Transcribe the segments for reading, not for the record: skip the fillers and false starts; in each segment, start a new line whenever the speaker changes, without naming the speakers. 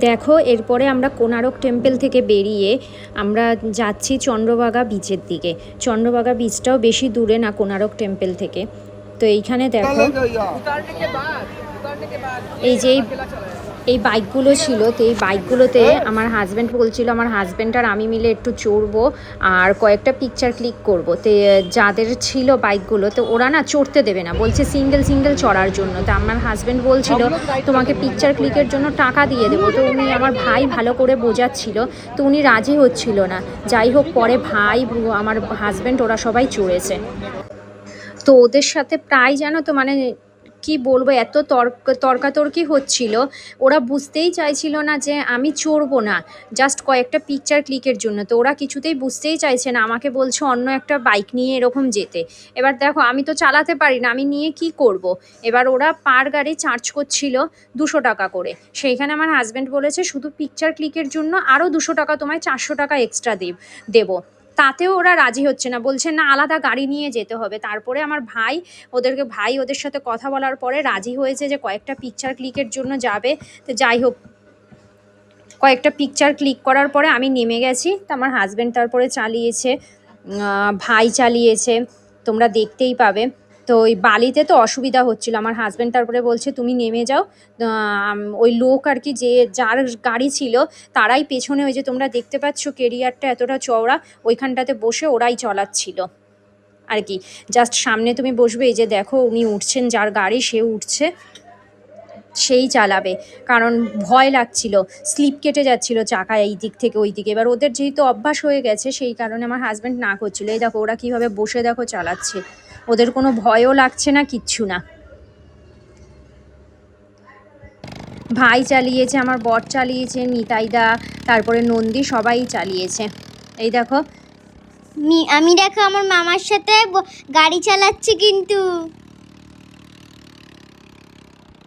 দেখো এরপরে আমরা কোনারক টেম্পল থেকে বেরিয়ে আমরা যাচ্ছি চন্দ্রভাগা বিচের দিকে। চন্দ্রভাগা বিচটাও বেশি দূরে না কোনারক টেম্পল থেকে। তো এইখানে দেখো এই যে এই বাইকগুলো ছিল, তো এই বাইকগুলোতে আমার হাজব্যান্ড বলছিল আমার হাজব্যান্ড আর আমি মিলে একটু চড়বো আর কয়েকটা পিকচার ক্লিক করবো। তো যাদের ছিল বাইকগুলো তো ওরা না চড়তে দেবে না, বলছে সিঙ্গেল সিঙ্গেল চড়ার জন্য। তো আমার হাজব্যান্ড বলছিল তোমাকে পিকচার ক্লিকের জন্য টাকা দিয়ে দেবো। তো উনি আমার ভাই ভালো করে বোঝাচ্ছিল, তো উনি রাজি হচ্ছিল না। যাই হোক পরে ভাই আমার হাজব্যান্ড ওরা সবাই চড়েছে। তো ওদের সাথে প্রায় জানো তো মানে কি বলবো, এত তর্কাতর্কি হচ্ছিল। ওরা বুঝতেই চাইছিল না যে আমি চড়বো না, জাস্ট কয়েকটা পিকচার ক্লিকের জন্য। তো ওরা কিছুতেই বুঝতেই চাইছে না, আমাকে বলছে অন্য একটা বাইক নিয়ে এরকম যেতে। এবার দেখো আমি তো চালাতে পারি না, আমি নিয়ে কি করব। এবার ওরা পার গাড়ি চার্জ করছিল 200 টাকা করে। সেইখানে আমার হাজব্যান্ড বলেছে শুধু পিকচার ক্লিকের জন্য আরও 200 টাকা, তোমায় 400 টাকা এক্সট্রা দেবো। তাতেও ওরা রাজি হচ্ছে না, বলছে না আলাদা গাড়ি নিয়ে যেতে হবে। তারপরে আমার ভাই ওদের সাথে কথা বলার পরে রাজি হয়েছে যে কয়েকটা পিকচার ক্লিকের জন্য যাবে। তো যাই হোক কয়েকটা পিকচার ক্লিক করার পরে আমি নেমে গেছি। তো আমার হাজব্যান্ড তারপরে চালিয়েছে, ভাই চালিয়েছে, তোমরা দেখতেই পাবে। তো ওই বালিতে তো অসুবিধা হচ্ছিল, আমার হাজব্যান্ড তারপরে বলছে তুমি নেমে যাও। ওই লোক আর কি যে যার গাড়ি ছিল তারাই পেছনে, ওই যে তোমরা দেখতে পাচ্ছ কেরিয়ারটা এতটা চওড়া, ওইখানটাতে বসে ওরাই চালাচ্ছিল আর কি। জাস্ট সামনে তুমি বসবে, এই যে দেখো উনি উঠছেন, যার গাড়ি সে উঠছে, সেই চালাবে। কারণ ভয় লাগছিল, স্লিপ কেটে যাচ্ছিল চাকা এই দিক থেকে ওই দিকে। এবার ওদের যেহেতু অভ্যাস হয়ে গেছে সেই কারণে আমার হাজব্যান্ড না করছিল। এই দেখো ওরা কীভাবে বসে দেখো চালাচ্ছে, ওদের কোনো ভয়ও লাগছে না, কিচ্ছু না। ভাই চালিয়েছে, আমার বর চালিয়েছে, নিতাইদা, তারপরে নন্দী, সবাই চালিয়েছে। এই দেখো
আমি দেখো আমার মামার সাথে গাড়ি চালাচ্ছি কিন্তু।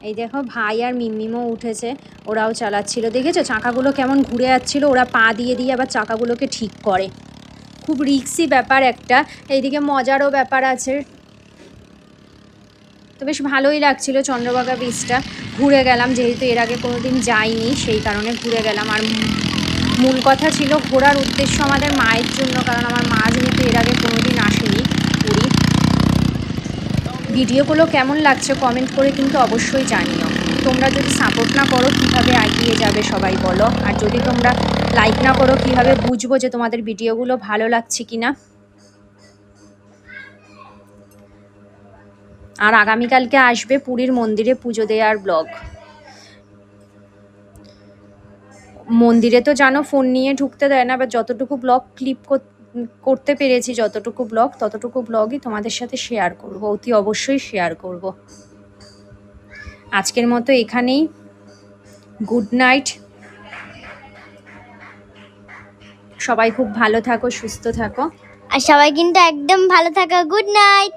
এই দেখো ভাই আর মিম্মিমও উঠেছে, ওরাও চালাচ্ছিল। দেখেছো চাকাগুলো কেমন ঘুরে যাচ্ছিল, ওরা পা দিয়ে দিয়ে আবার চাকাগুলোকে ঠিক করে। খুব রিস্কি ব্যাপার একটা, এইদিকে মজারও ব্যাপার আছে। তো বেশ ভালোই লাগছিল চন্দ্রভাগা বিচটা। ঘুরে গেলাম, যেহেতু এর আগে কোনো দিন যাইনি সেই কারণে ঘুরে গেলাম। আর মূল কথা ছিল ঘোরার উদ্দেশ্য আমাদের মায়ের জন্য, কারণ আমার মা যেহেতু এর আগে কোনো দিন আসেনি পুরী। ভিডিওগুলো কেমন লাগছে কমেন্ট করে কিন্তু অবশ্যই জানিও। তোমরা যদি সাপোর্ট না করো কীভাবে এগিয়ে যাবে সবাই বলো। আর যদি তোমরা লাইক না করো কীভাবে বুঝবো যে তোমাদের ভিডিওগুলো ভালো লাগছে কি না। আর আগামীকালকে আসবে পুরীর মন্দিরে পুজো দেওয়ার ব্লগ। মন্দিরে তো জানো ফোন নিয়ে ঢুকতে দেয় না, বা যতটুকু ব্লগ ক্লিপ করতে পেরেছি, যতটুকু ব্লগ ততটুকু ব্লগই তোমাদের সাথে শেয়ার করব, অতি অবশ্যই শেয়ার করব। আজকের মতো এখানেই, গুড নাইট। সবাই খুব ভালো থাকো, সুস্থ থাকো।
আর সবাই কিন্তু একদম ভালো থাকো। Good night.